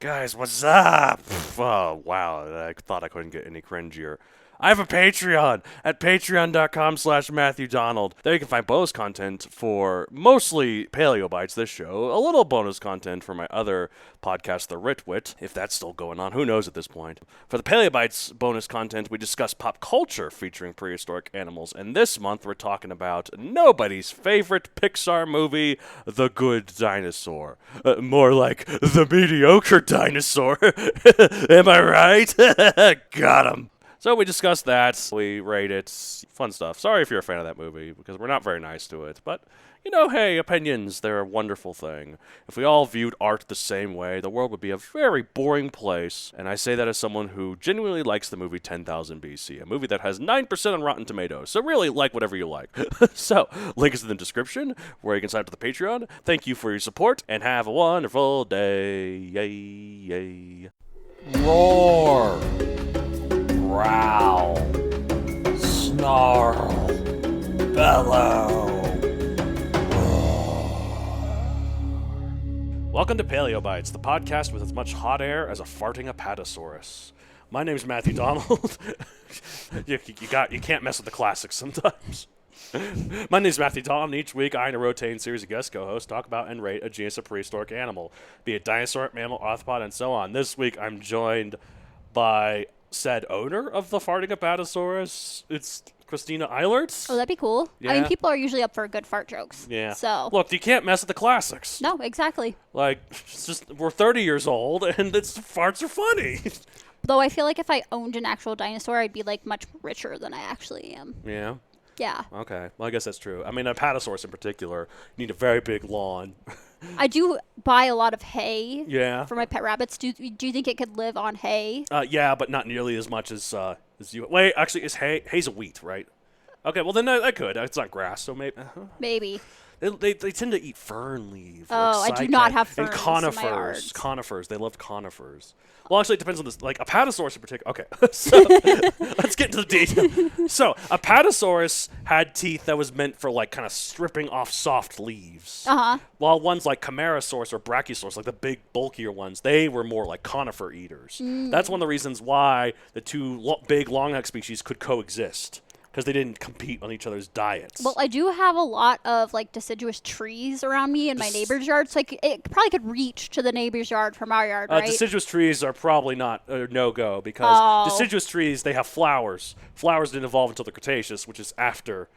Guys, what's up? Oh, wow. I thought I couldn't get any cringier. I have a Patreon at patreon.com/Matthew Donald. There you can find bonus content for mostly Paleo Bites, this show, a little bonus content for my other podcast, The Ritwit, if that's still going on. Who knows at this point? For the Paleo Bites bonus content, we discuss pop culture featuring prehistoric animals. And this month, we're talking about nobody's favorite Pixar movie, The Good Dinosaur. More like The Mediocre Dinosaur. Am I right? Got him. So we discussed that, we rate it, fun stuff. Sorry if you're a fan of that movie, because we're not very nice to it, but, hey, opinions, they're a wonderful thing. If we all viewed art the same way, the world would be a very boring place, and I say that as someone who genuinely likes the movie 10,000 BC, a movie that has 9% on Rotten Tomatoes, so really, like whatever you like. So, link is in the description, where you can sign up to the Patreon. Thank you for your support, and have a wonderful day. Yay, yay. Roar, growl, snarl, bellow. Welcome to Paleo Bites, the podcast with as much hot air as a farting apatosaurus. My name's Matthew Donald. you can't mess with the classics sometimes. My name's Matthew Donald, and each week I and a rotating series of guest co-hosts talk about and rate a genus of prehistoric animal, be it dinosaur, mammal, arthropod, and so on. This week I'm joined by said owner of the farting apatosaurus. It's Christina Eilert. Oh, that'd be cool. Yeah. I mean, people are usually up for good fart jokes. Yeah. So. Look, you can't mess with the classics. No, exactly. Like, it's just, we're 30 years old, and farts are funny. Though I feel like if I owned an actual dinosaur, I'd be, like, much richer than I actually am. Yeah. Yeah. Okay. Well, I guess that's true. I mean, a apatosaurus in particular, you need a very big lawn. I do buy a lot of hay. Yeah. For my pet rabbits. Do you think it could live on hay? Yeah, but not nearly as much as you. Wait, actually, is hay's a wheat, right? Okay, well then I could. It's not grass, so maybe. Maybe. They tend to eat fern leaves. Oh, like I do not have and ferns conifers. in my yard. Conifers. They love conifers. Well, actually, it depends on this. Like apatosaurus in particular. Okay, so let's get into the detail. So apatosaurus had teeth that was meant for like kind of stripping off soft leaves. While ones like Camarasaurus or Brachiosaurus, like the big bulkier ones, they were more like conifer eaters. That's one of the reasons why the two big long-neck species could coexist. Because they didn't compete on each other's diets. Well, I do have a lot of, like, deciduous trees around me in my neighbor's yard, so it probably could reach to the neighbor's yard from our yard, right? Deciduous trees are probably not no-go, because deciduous trees, they have flowers. Flowers didn't evolve until the Cretaceous, which is after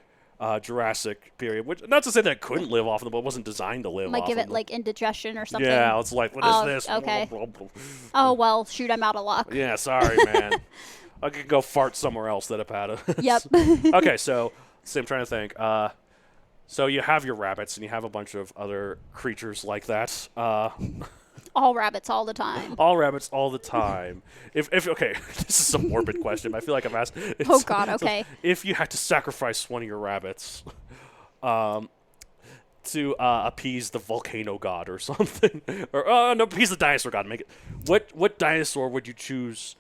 Jurassic period. Which, not to say that it couldn't live off of them, but it wasn't designed to live Might off give of it, them. like, indigestion or something. Yeah, it's like, what is this? Okay. Oh, well, shoot, I'm out of luck. Yeah, sorry, man. I could go fart somewhere else that Apata. Yep. Okay, so I'm trying to think. So you have your rabbits, and you have a bunch of other creatures like that. All rabbits all the time. All rabbits all the time. If okay, this is a morbid question, but I feel like I've asked. Oh, God, okay. If you had to sacrifice one of your rabbits to appease the volcano god or something, or no, appease the dinosaur god, make it. What dinosaur would you choose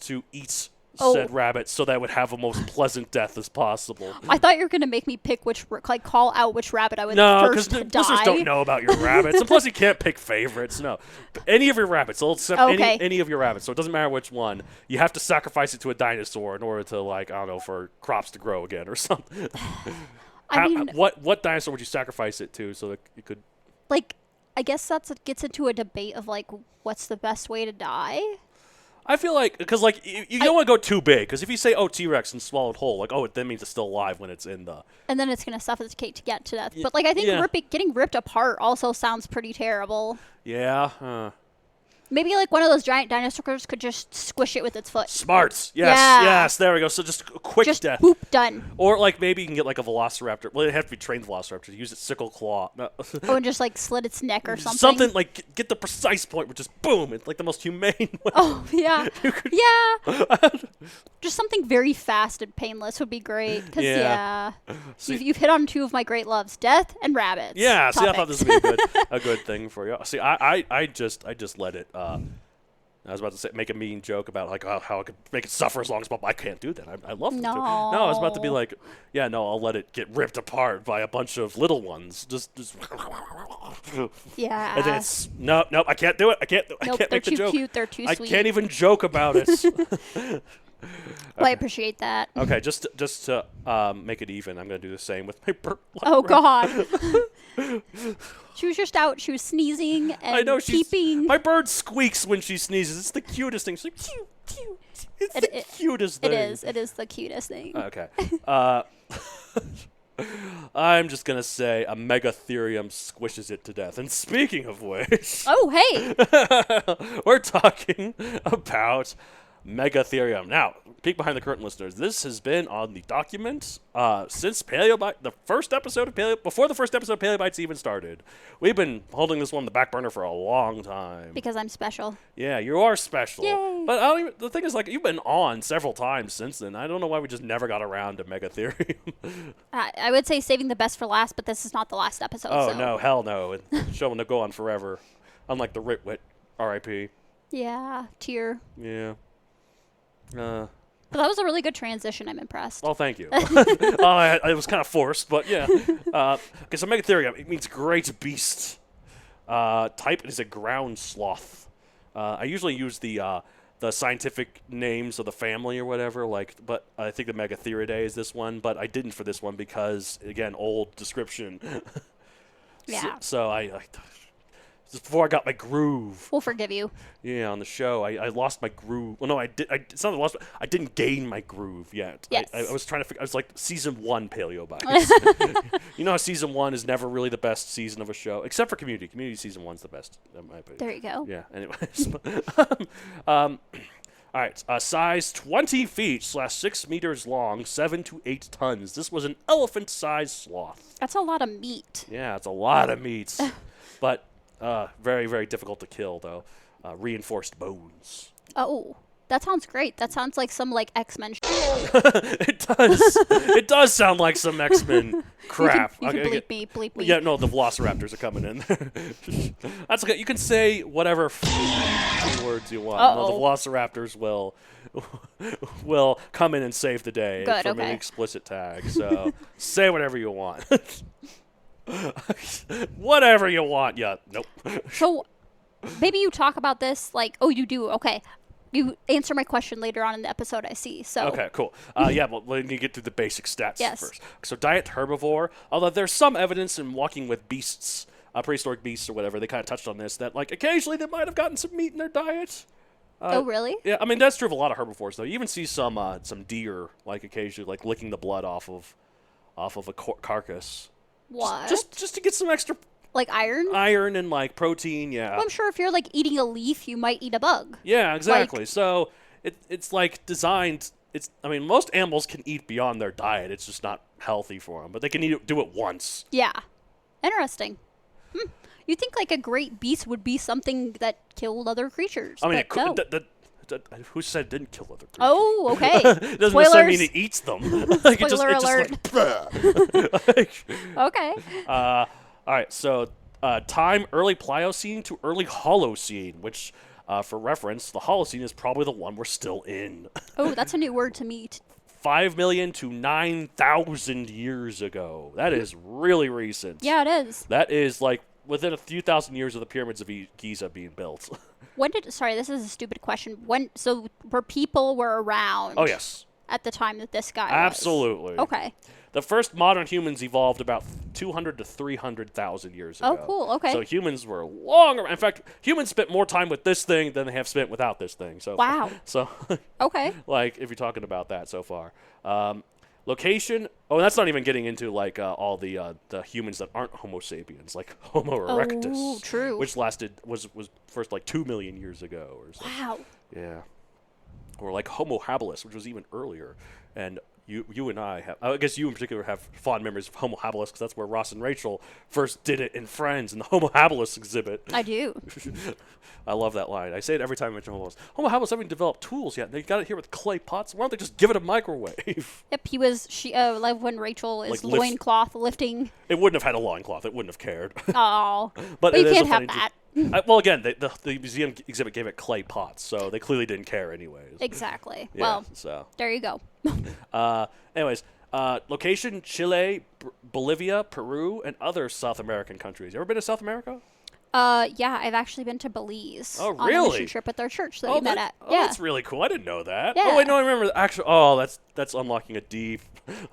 to eat said rabbit so that would have a most pleasant death as possible? I thought you were going to make me pick call out which rabbit I would because first die. listeners don't know about your rabbits. And plus, you can't pick favorites. No. Any of your rabbits. Any of your rabbits. So it doesn't matter which one. You have to sacrifice it to a dinosaur in order to, like, I don't know, for crops to grow again or something. I mean, what dinosaur would you sacrifice it to so that you could... Like, I guess it gets into a debate of, like, what's the best way to die? I feel like, because, like, you don't want to go too big, because if you say, T-Rex and swallowed whole, like, that means it's still alive when it's in the... And then it's going to suffocate to get to death. But, like, I think getting ripped apart also sounds pretty terrible. Yeah. Maybe, like, one of those giant dinosaurs could just squish it with its foot. Smarts. Yes, there we go. So just a quick death. Boop, done. Or, like, maybe you can get, like, a velociraptor. Well, it'd have to be trained velociraptor. Use its sickle claw. No. And just, like, slit its neck or something. Something, like, get the precise point, which is boom. It's, like, the most humane way. Oh, yeah. Yeah. Just something very fast and painless would be great. Because, you've hit on two of my great loves, death and rabbits. Yeah, topics. see, I thought this would be a good thing for you. See, I just let it I was about to say, make a mean joke about like how I could make it suffer as long as possible. I can't do that. I love it. No. No, I was about to be like, yeah, no, I'll let it get ripped apart by a bunch of little ones. Just. Yeah. And then it's nope, I can't do it. I can't Nope, make they're the too joke. cute. They're too I sweet. can't even joke about it. Well, I appreciate that. Okay, just to make it even, I'm gonna do the same with my bird. Oh God. She was just out. She was sneezing and I know peeping. my bird squeaks when she sneezes. It's the cutest thing. She's like, pew, pew. It's the cutest thing. It is. It is the cutest thing. Okay. I'm just gonna say a Megatherium squishes it to death. And speaking of which, Oh, hey. we're talking about Megatherium. Now, peek behind the curtain, listeners. This has been on the document since Paleobite, before the first episode of Paleobites even started. We've been holding this one on the back burner for a long time. Because I'm special. Yeah, you are special. Yay. But the thing is, like, you've been on several times since then. I don't know why we just never got around to Megatherium. I would say saving the best for last, but this is not the last episode. Oh, so. no, hell no. The show will go on forever. Unlike the Ritwit, R.I.P. Yeah, tear. Yeah. But that was a really good transition. I'm impressed. Well, thank you. It was kind of forced, but yeah. Okay, so Megatherium, it means great beast. Type is a ground sloth. I usually use the scientific names of the family or whatever, but I think the Megatheridae is this one, but I didn't for this one because, again, old description. Yeah. So I just before I got my groove. We'll forgive you. Yeah, on the show, I lost my groove. Well, no, I did. It's not that I lost. I didn't gain my groove yet. Yes. I was trying to figure. I was like season 1 Paleobites. You know how season 1 is never really the best season of a show, except for Community. Community season 1's the best, in my opinion. There you go. Yeah. Anyways. All right. Size 20 feet / 6 meters long, 7 to 8 tons. This was an elephant-sized sloth. That's a lot of meat. Yeah, it's a lot of meat, but very, very difficult to kill though. Reinforced bones. Oh, that sounds great. That sounds like some X-Men. It does. It does sound like some X-Men crap. You can bleep me. Yeah, no, the Velociraptors are coming in there. That's okay. You can say whatever words you want. No, the Velociraptors will come in and save the day from an explicit tag. So say whatever you want. Whatever you want. Yeah. Nope. So maybe you talk about this oh, you do. Okay. You answer my question later on in the episode, I see. So okay, cool. Yeah, well, let me get through the basic stats first. So diet herbivore, although there's some evidence in walking with beasts, prehistoric beasts or whatever, they kind of touched on this, that occasionally they might have gotten some meat in their diet. Oh, really? Yeah, I mean, that's true of a lot of herbivores, though. You even see some deer, occasionally, licking the blood off of a carcass. What? Just to get some extra... iron? Iron and, protein, yeah. Well, I'm sure if you're, eating a leaf, you might eat a bug. Yeah, exactly. So, it's, designed... most animals can eat beyond their diet. It's just not healthy for them. But they can do it once. Yeah. Interesting. You think, a great beast would be something that killed other creatures. I mean, it could. No. Who said it didn't kill other creatures? Oh, okay. It doesn't necessarily mean it eats them. Spoiler alert. Okay. All right, so time early Pliocene to early Holocene, which, for reference, the Holocene is probably the one we're still in. Oh, that's a new word to me. 5 million to 9,000 years ago. That is really recent. Yeah, it is. That is within a few thousand years of the pyramids of Giza being built. Sorry, this is a stupid question. So where people were around? Oh, yes. At the time that this guy Absolutely. was? Okay. The first modern humans evolved about 200 to 300,000 years ago. Oh, cool. Okay. So humans were long around. In fact, humans spent more time with this thing than they have spent without this thing. So wow. So okay. If you're talking about that so far. Location. Oh, that's not even getting into all the humans that aren't Homo sapiens, like Homo erectus. Oh, true. Which was first 2 million years ago or something. Wow. Yeah. Or Homo habilis, which was even earlier. And you and I have, I guess you in particular have fond memories of Homo habilis because that's where Ross and Rachel first did it in Friends in the Homo habilis exhibit. I do. I love that line. I say it every time I mention Homo habilis. Homo habilis haven't developed tools yet. They got it here with clay pots. Why don't they just give it a microwave? Yep, when Rachel is loincloth lifting. It wouldn't have had a loincloth. It wouldn't have cared. Oh. But you it is can't a have funny that. Well, again, the museum exhibit gave it clay pots, so they clearly didn't care anyways. Exactly. Yeah, Well, so there you go. anyways, location: Chile, Bolivia, Peru, and other South American countries. You ever been to South America? Yeah, I've actually been to Belize. Oh, On a really? mission trip with our church that we met at. Oh, Yeah. that's really cool. I didn't know that. Yeah. Oh, wait, no, I remember. Actually, oh, that's unlocking a deep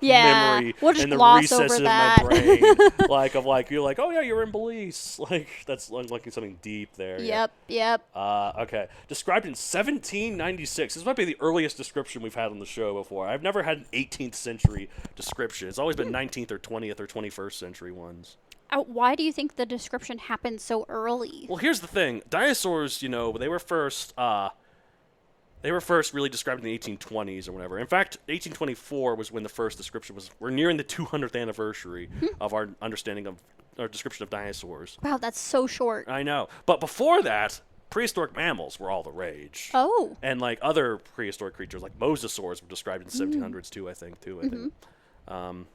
memory We'll just in the gloss over recesses of that. my brain. You're like, oh yeah, you're in Belize. Like that's unlocking something deep there. Yep. Okay. Described in 1796. This might be the earliest description we've had on the show before. I've never had an 18th century description. It's always been 19th or 20th or 21st century ones. Why do you think the description happened so early? Well, here's the thing. Dinosaurs, they were first really described in the 1820s or whatever. In fact, 1824 was when the first description was. We're nearing the 200th anniversary of our understanding of our description of dinosaurs. Wow, that's so short. I know. But before that, prehistoric mammals were all the rage. Oh. And like other prehistoric creatures like mosasaurs were described in the 1700s too, I think.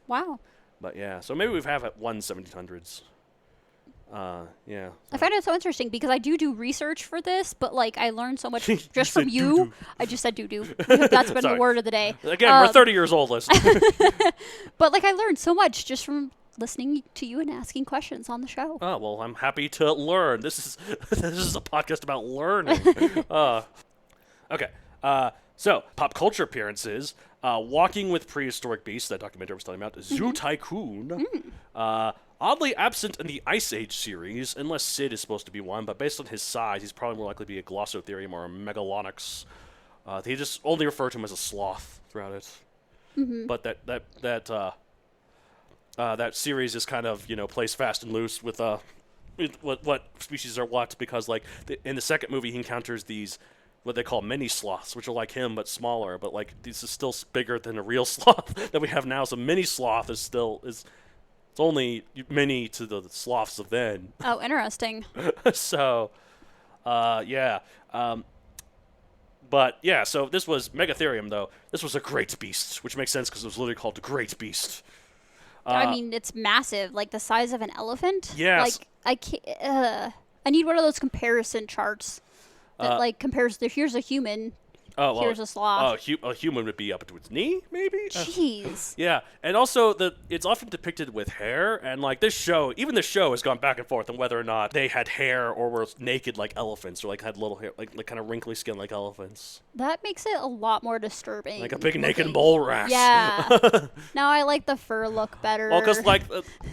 Wow. But yeah, so maybe we've had one 1700s. Yeah. I find it so interesting because I do research for this, but like I learned so much just said from you. doo-doo. I just said doo-doo. That's been the Sorry. word of the day. Again, we're 30 years old, listen. But like I learned so much just from listening to you and asking questions on the show. Oh, well, I'm happy to learn. This is a podcast about learning. Okay. So, pop culture appearances. Walking with Prehistoric Beasts, that documentary I was telling you about. Zoo Tycoon. Oddly absent in the Ice Age series, unless Sid is supposed to be one, but based on his size, he's probably more likely to be a Glossotherium or a Megalonyx. They just only refer to him as a sloth throughout it. But that series is kind of, plays fast and loose with what species are what, because in the second movie he encounters these what they call mini sloths, which are like him but smaller, but this is still bigger than a real sloth that we have now. So mini sloth is it's only mini to the sloths of then. Oh, interesting. So, yeah. But yeah, so this was Megatherium though. This was a great beast, which makes sense because it was literally called the Great Beast. I mean, it's massive, like the size of an elephant. Yes. Like I can't. I need one of those comparison charts that compares here's a human. Here's a sloth. A human would be up to its knee, maybe? Jeez. Yeah, and also it's often depicted with hair, and this show has gone back and forth on whether or not they had hair or were naked like elephants, or had little hair, like kind of wrinkly skin like elephants. That makes it a lot more disturbing. Like a big naked mole rat. Yeah. Now I like the fur look better. Well, because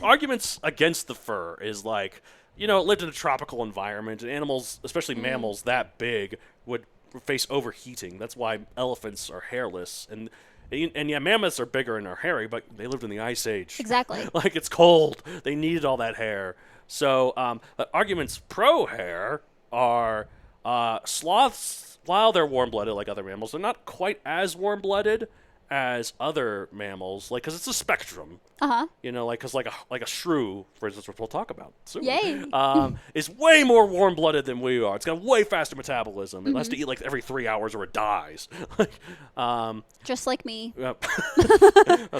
arguments against the fur is it lived in a tropical environment, and animals, especially mammals that big, would face overheating. That's why elephants are hairless, and yeah, mammoths are bigger and are hairy, but they lived in the Ice Age. Exactly. It's cold. They needed all that hair. So arguments pro hair are sloths. While they're warm-blooded like other mammals, they're not quite as warm-blooded as other mammals, because it's a spectrum. Because like a shrew, for instance, which we'll talk about soon. Yay. Is way more warm-blooded than we are. It's got way faster metabolism. It has to eat every 3 hours or it dies. Just like me. Well,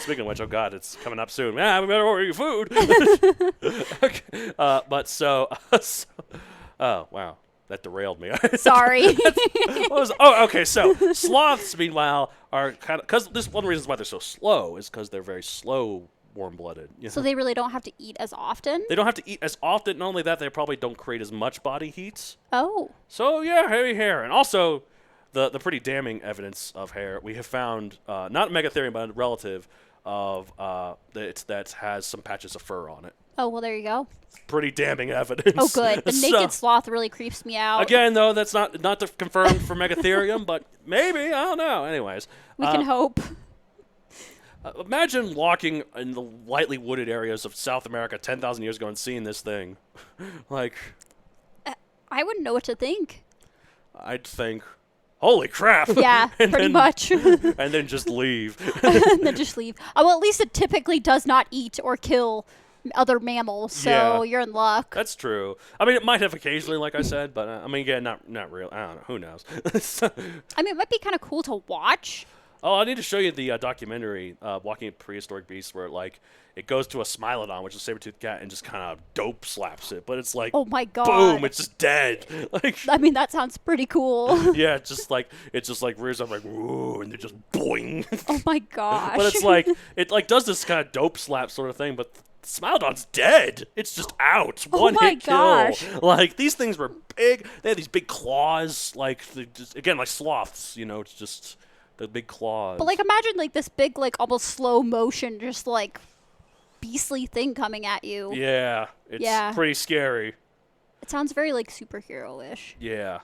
speaking of which, oh god, it's coming up soon. We better order your food. Okay. Oh wow. That derailed me. Sorry. Okay. So sloths, meanwhile, are kind of because this one reason why they're so slow is because they're very slow, warm-blooded. So they really don't have to eat as often. They don't have to eat as often. Not only that, they probably don't create as much body heat. Oh. So yeah, hairy hair, and also the pretty damning evidence of hair we have found, not Megatherium, but a relative of that has some patches of fur on it. Oh, well, there you go. Pretty damning evidence. Oh, good. The naked sloth really creeps me out. Again, though, that's not confirmed for Megatherium, but maybe. I don't know. Anyways. We can hope. Imagine walking in the lightly wooded areas of South America 10,000 years ago and seeing this thing. I wouldn't know what to think. I'd think, holy crap. Yeah, pretty much. And then just leave. And then just leave. Well, at least it typically does not eat or kill other mammals, so you're in luck. That's true. I mean, it might have occasionally, like I said, but again, not real. I don't know. Who knows? I mean, it might be kind of cool to watch, Oh, I need to show you the documentary, Walking Prehistoric Beasts, where like it goes to a Smilodon, which is a saber-toothed cat, and just kind of dope slaps it. But it's like, Oh my god. boom, it's just dead. Like, I mean, that sounds pretty cool. yeah, it just like rears up like, woo, and they just boing. Oh my gosh. But it's like it like does this kind of dope slap sort of thing, but Smilodon's dead. It's just out. Oh One my hit gosh. kill. Like these things were big. They had these big claws, like again like sloths. You know, it's just the big claws. But like, imagine like this big, like almost slow motion, just like beastly thing coming at you. Yeah, it's Yeah. pretty scary. It sounds very like superhero-ish. Yeah.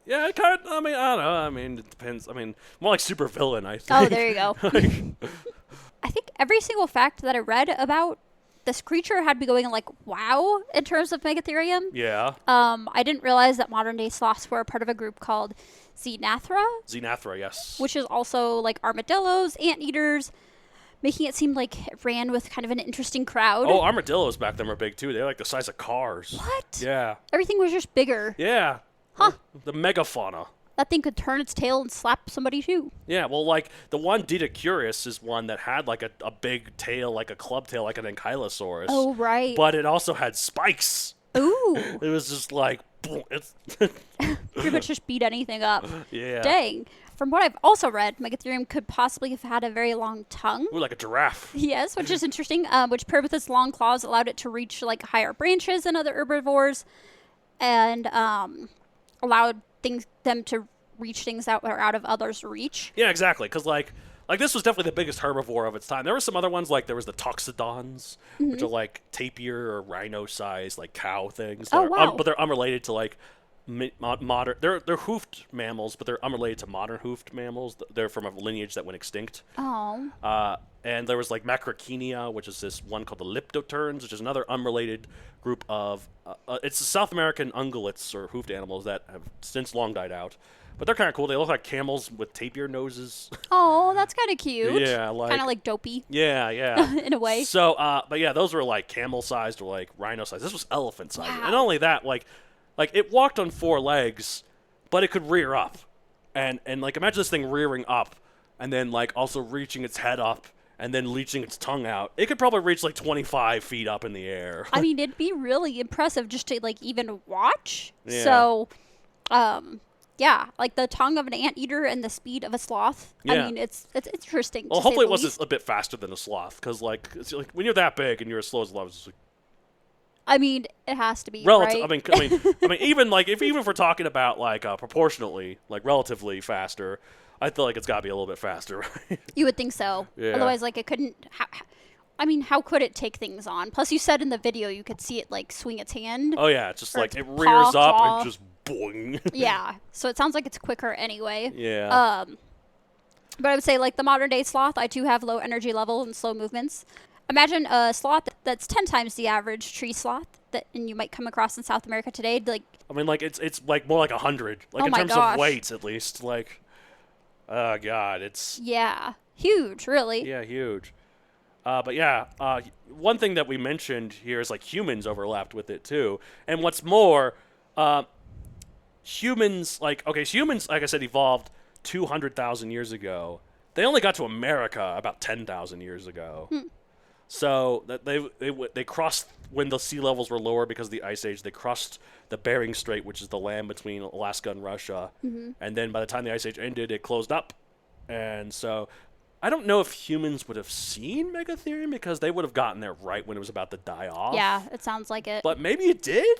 Yeah, it kind of, I mean, I don't know. I mean, it depends. I mean, more like super villain, I think. Oh, there you go. Like, I think every single fact that I read about this creature had me going like, wow, in terms of Megatherium. yeah. I didn't realize that modern day sloths were a part of a group called Xenathra, Xenathra, yes. which is also like armadillos, anteaters, making it seem like it ran with kind of an interesting crowd. Oh, armadillos back then were big too. They're like the size of cars. What? Yeah. Everything was just bigger. Yeah. Huh. The megafauna. That thing could turn its tail and slap somebody too. Yeah, well, like, the one Didacurus is one that had, like, a big tail, like a club tail, like an ankylosaurus. Oh, right. But it also had spikes. Ooh. It was just like, boom, it's, Pretty much just beat anything up. yeah. Dang. From what I've also read, Megatherium could possibly have had a very long tongue. Ooh, like a giraffe. Yes, which is interesting, which paired with its long claws allowed it to reach like higher branches than other herbivores and allowed them to reach things that were out of others' reach. Yeah, exactly, because, like this was definitely the biggest herbivore of its time. There were some other ones, like there was the toxodons, which are like tapir or rhino-sized, like cow things. Oh, wow. But they're unrelated to, like, modern. They're hoofed mammals, but they're unrelated to modern hoofed mammals. They're from a lineage that went extinct. Oh. And there was like Macrauchenia, which is this one called the Leptoterns, which is another unrelated group of. It's the South American ungulates or hoofed animals that have since long died out. But they're kind of cool. They look like camels with tapir noses. Oh, that's kind of cute. Yeah, like kind of like dopey yeah, yeah. in a way. So, but yeah, those were like camel-sized or like rhino-sized. This was elephant-sized, Wow. and not only that, like it walked on 4 legs, but it could rear up, and like imagine this thing rearing up, and then like also reaching its head up, and then reaching its tongue out. It could probably reach like 25 feet up in the air. I mean, it'd be really impressive just to like even watch. Yeah. So, yeah, like the tongue of an anteater and the speed of a sloth. Yeah. I mean, it's interesting. Well, to say hopefully the it was least. a bit faster than a sloth, because like, when you're that big and you're as slow as a sloth, it's just like, I mean, it has to be relative. right. I mean, even like even if we're talking about like proportionally, like relatively faster, I feel like it's got to be a little bit faster, right? You would think so. Yeah. Otherwise, like it couldn't. I mean, how could it take things on? Plus, you said in the video you could see it like swing its hand. Oh yeah, it's just Or like its it rears up claw. and just boing. Yeah. So it sounds like it's quicker anyway. Yeah. But I would say like the modern day sloth, I do have low energy level and slow movements. Imagine a sloth that's 10 times the average tree sloth and you might come across in South America today. Like, I mean, like it's like more like 100, like Oh in my terms gosh. of weights at least. Like, oh god, it's yeah, huge, really. yeah, huge. But yeah, one thing that we mentioned here is like humans overlapped with it too. And what's more, humans like I said, evolved 200,000 years ago. They only got to America about 10,000 years ago. So that they crossed when the sea levels were lower because of the ice age. They crossed the Bering Strait, which is the land between Alaska and Russia. And then by the time the ice age ended, it closed up. And so I don't know if humans would have seen Megatherium because they would have gotten there right when it was about to die off. Yeah, it sounds like it. But maybe it did?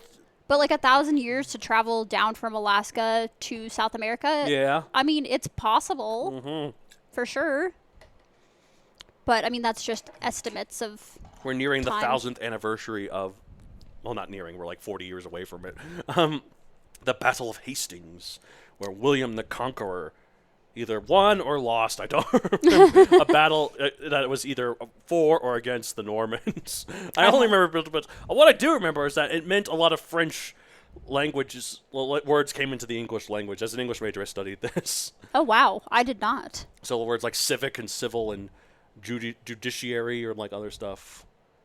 But like 1,000 years to travel down from Alaska to South America. Yeah. I mean, it's possible. For sure. But I mean, that's just estimates of. We're nearing time. the 1,000th anniversary of, well, not nearing, we're like 40 years away from it. The Battle of Hastings, where William the Conqueror either won or lost, I don't remember, a battle that was either for or against the Normans. I only remember, but what I do remember is that it meant a lot of French languages, words came into the English language. As an English major, I studied this. Oh, wow. I did not. So words like civic and civil and judiciary or like other stuff.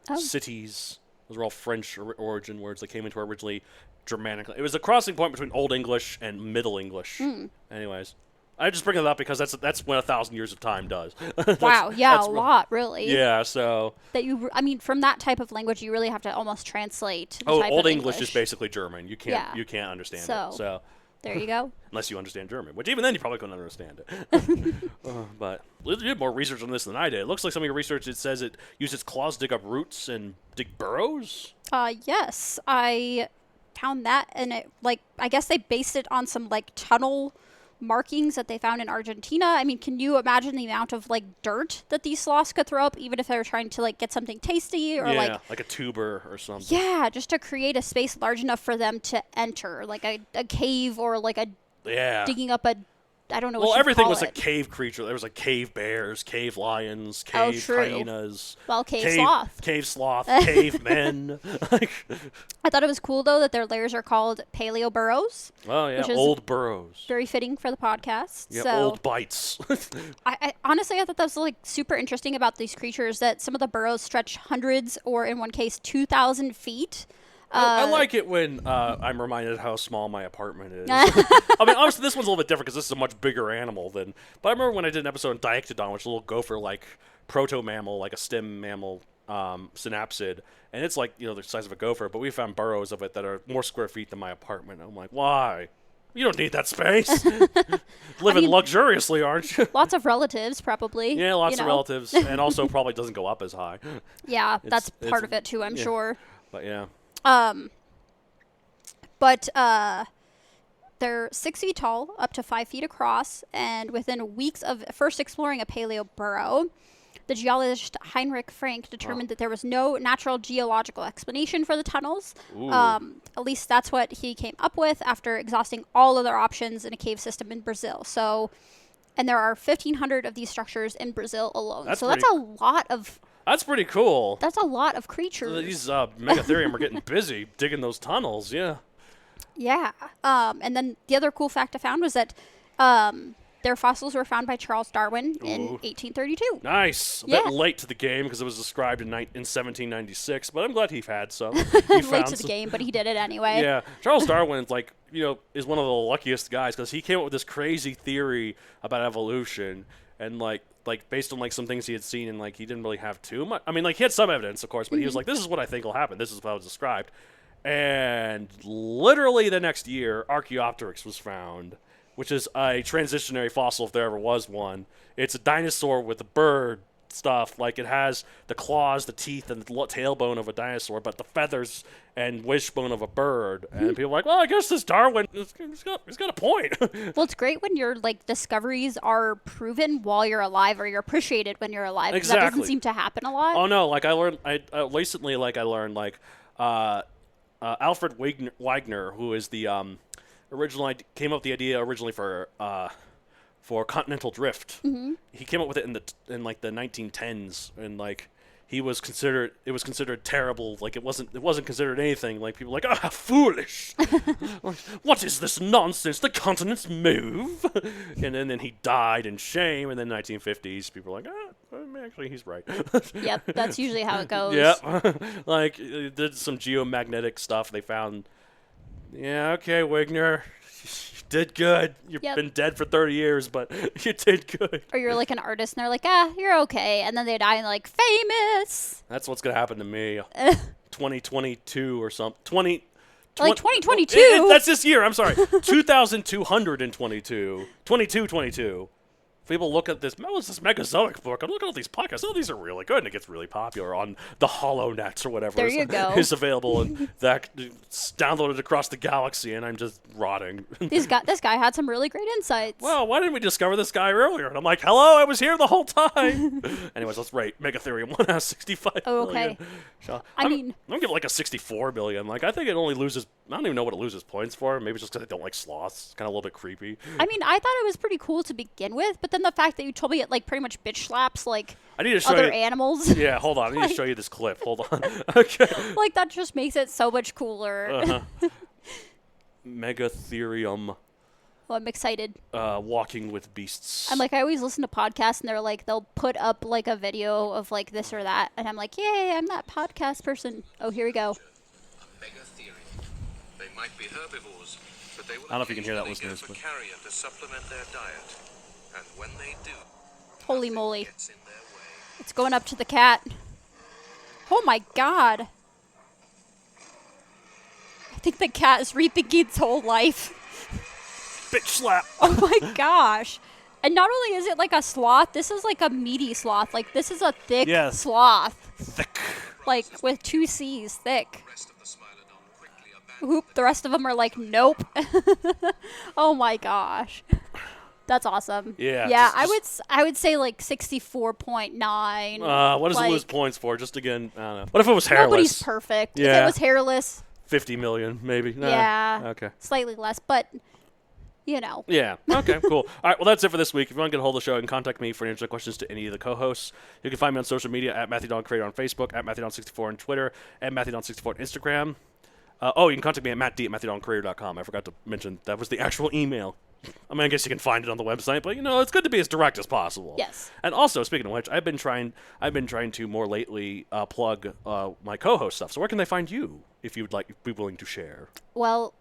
Oh. Cities. Those were all French origin words that came into originally Germanic. It was a crossing point between Old English and Middle English. Anyways. I just bring it up because that's what 1,000 years of time does. Wow, yeah, that's a lot, really. Yeah, so. That from that type of language, you really have to almost translate the type Old of English is basically German. You can't understand it. So. There you go. Unless you understand German, which even then you probably couldn't understand it. But you did more research on this than I did. It looks like some of your research, it says it uses claws to dig up roots and dig burrows. Yes, I found that, and I guess they based it on some tunnel markings that they found in Argentina. I mean, can you imagine the amount of dirt that these sloths could throw up, even if they were trying to get something tasty or like a tuber or something? Yeah, just to create a space large enough for them to enter, like a cave or digging up a. I don't know. Well, what everything call was it. a cave creature. There was cave bears, cave lions, cave hyenas. Well, cave sloth. Cave sloth, cave men. I thought it was cool though that their layers are called paleo burrows. Oh yeah, old burrows. Very fitting for the podcast. Yeah, so, old bites. I honestly I thought that was super interesting about these creatures, that some of the burrows stretch hundreds or in one case 2,000 feet. I like it when I'm reminded how small my apartment is. I mean, obviously this one's a little bit different because this is a much bigger animal than. But I remember when I did an episode on Diectodon, which is a little gopher proto-mammal, like a stem mammal, synapsid, and it's the size of a gopher. But we found burrows of it that are more square feet than my apartment. I'm like, why? You don't need that space. Living luxuriously, aren't you? Lots of relatives, probably. Yeah, lots of relatives, and also probably doesn't go up as high. Yeah, that's part of it too, I'm sure. But yeah. They're 6 feet tall, up to 5 feet across, and within weeks of first exploring a paleo burrow, the geologist Heinrich Frank determined that there was no natural geological explanation for the tunnels. At least that's what he came up with after exhausting all other options in a cave system in Brazil. So, and there are 1,500 of these structures in Brazil alone. That's a lot of... That's pretty cool. That's a lot of creatures. So these Megatherium are getting busy digging those tunnels, yeah. Yeah. And then the other cool fact I found was that their fossils were found by Charles Darwin in 1832. Nice. A bit late to the game because it was described in 1796, but I'm glad he had some. Late to the game, but he did it anyway. Yeah. Charles Darwin, is one of the luckiest guys because he came up with this crazy theory about evolution and based on some things he had seen, and he didn't really have too much. I mean, he had some evidence, of course, but he was like, "This is what I think will happen. This is what I was described." And literally the next year, Archaeopteryx was found, which is a transitionary fossil if there ever was one. It's a dinosaur with a bird stuff. It has the claws, the teeth, and the tailbone of a dinosaur, but the feathers and wishbone of a bird. And people are like, well, I guess this Darwin, he's got a point. Well, it's great when your discoveries are proven while you're alive, or you're appreciated when you're alive. Exactly. That doesn't seem to happen a lot. Oh no, I learned recently. Alfred Wegener, who is the came up with the idea originally for continental drift. Mm-hmm. He came up with it in the 1910s, and it was considered terrible. It wasn't considered anything. People were like, ah, foolish. What is this nonsense? The continents move. And then he died in shame. And then 1950s, people were like, actually, he's right. Yep, that's usually how it goes. Yep. Did some geomagnetic stuff. They found, okay, Wigner, you did good. You've been dead for 30 years, but you did good. Or you're an artist, and they're like, you're okay. And then they die and famous. That's what's going to happen to me. 2022 or something. 2022? That's this year. I'm sorry. 2222. 2222. People look at this, what's this Megazoic book? I'm looking at these podcasts. Oh, these are really good. And it gets really popular on the HoloNets or whatever. There you go. Is available, and it's downloaded across the galaxy, and I'm just rotting. This guy had some really great insights. Well, why didn't we discover this guy earlier? And I'm like, hello, I was here the whole time. Anyways, let's rate Megatherium 1 out of 65 okay. million. I'm going to give a 64 million. I think it only loses, I don't even know what it loses points for. Maybe it's just because I don't like sloths. It's kind of a little bit creepy. I thought it was pretty cool to begin with, but then the fact that you told me it pretty much bitch slaps I need to show other you, animals. Yeah, hold on. I need to show you this clip. Hold on. Okay. That just makes it so much cooler. Uh-huh. Megatherium. Oh, I'm excited. Walking with beasts. I'm I always listen to podcasts, and they'll put up a video of this or that, and I'm like, yay, I'm that podcast person. Oh, here we go. Megatherium. They might be herbivores, But they will I don't know if you can hear that, occasionally listeners, go for but- carrion to supplement their diet. And when they do, Holy nothing moly. gets in their way. It's going up to the cat. Oh my god. I think the cat is rethinking its whole life. Bitch slap. Oh my gosh. And not only is it like a sloth, this is like a meaty sloth. Like, this is a thick Yes. sloth. Thick. Like, with 2 C's, thick. The rest of the Smilodon quickly abandon Whoop, the rest of them are like, nope. Oh my gosh. That's awesome. Yeah, Yeah, just- I would say like 64.9. What does it lose Like, points for? Just again, I don't know. What if it was hairless? Nobody's perfect. If Yeah. it was hairless, 50 million, maybe. Nah. yeah. Okay. Slightly less, but you know. Yeah. Okay, cool. All right, well, that's it for this week. If you want to get a hold of the show, you can contact me for answering questions to any of the co-hosts. You can find me on social media at Matthew Creator on Facebook, at MatthewDon64 on Twitter, and MatthewDon64 on Instagram. You can contact me at mattd@MatthewDonCareer.com. I forgot to mention that was the actual email. I mean, I guess you can find it on the website, but, it's good to be as direct as possible. Yes. And also, speaking of which, I've been trying to more lately plug my co-host stuff. So where can they find you if you would be willing to share? Well,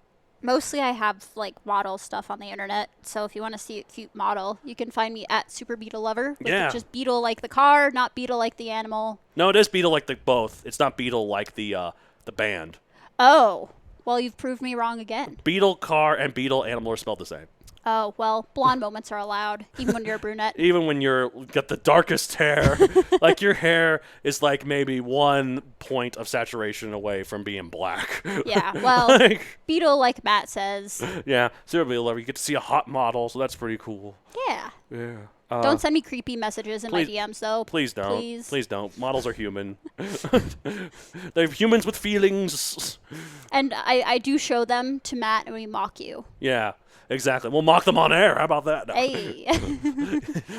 mostly I have like model stuff on the internet. So if you want to see a cute model, you can find me at Super Beetle Lover. Which Yeah. is just beetle like the car, not beetle like the animal. No, it is Beetle like the both. It's not Beetle like the band. Oh, well, you've proved me wrong again. Beetle car and Beetle animal are spelled the same. Oh, well, blonde moments are allowed, even when you're a brunette. Even when you're got the darkest hair, like your hair is like maybe 1 point of saturation away from being black. Yeah, well, Like, beetle like Matt says. yeah, Super Beetle Lover. You get to see a hot model, so that's pretty cool. Yeah. Yeah. Don't send me creepy messages in please- my DMs, though. Please don't. Please. Please don't. Models are human. They're humans with feelings. And I do show them to Matt and we mock you. Yeah, exactly. We'll mock them on air. How about that? No. Hey.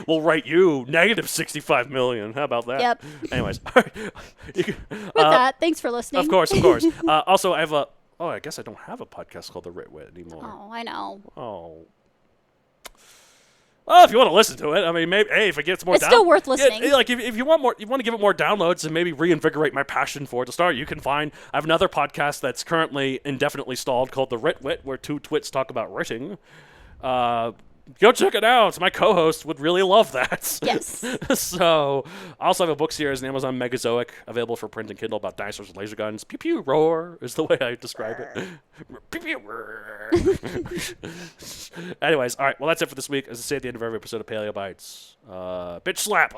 We'll write you negative 65 million. How about that? Yep. Anyways, all right. With that, thanks for listening. Of course, of course. Also, I have I guess I don't have a podcast called The Ritwit anymore. Oh, I know. Oh. Well, if you want to listen to it, I mean, maybe if it gets more, It's still worth listening. Yeah, like if you want more, you want to give it more downloads and maybe reinvigorate my passion for it to start. You can find I have another podcast that's currently indefinitely stalled called The Ritwit, where 2 twits talk about writing. Go check it out. My co-host would really love that. Yes. So, I also have a book series on Amazon Megazoic, available for print and Kindle, about dinosaurs with laser guns. Pew pew roar is the way I describe it. Pew pew roar. Anyways, all right. Well, that's it for this week. As I say at the end of every episode of Paleo Bites, bitch slap.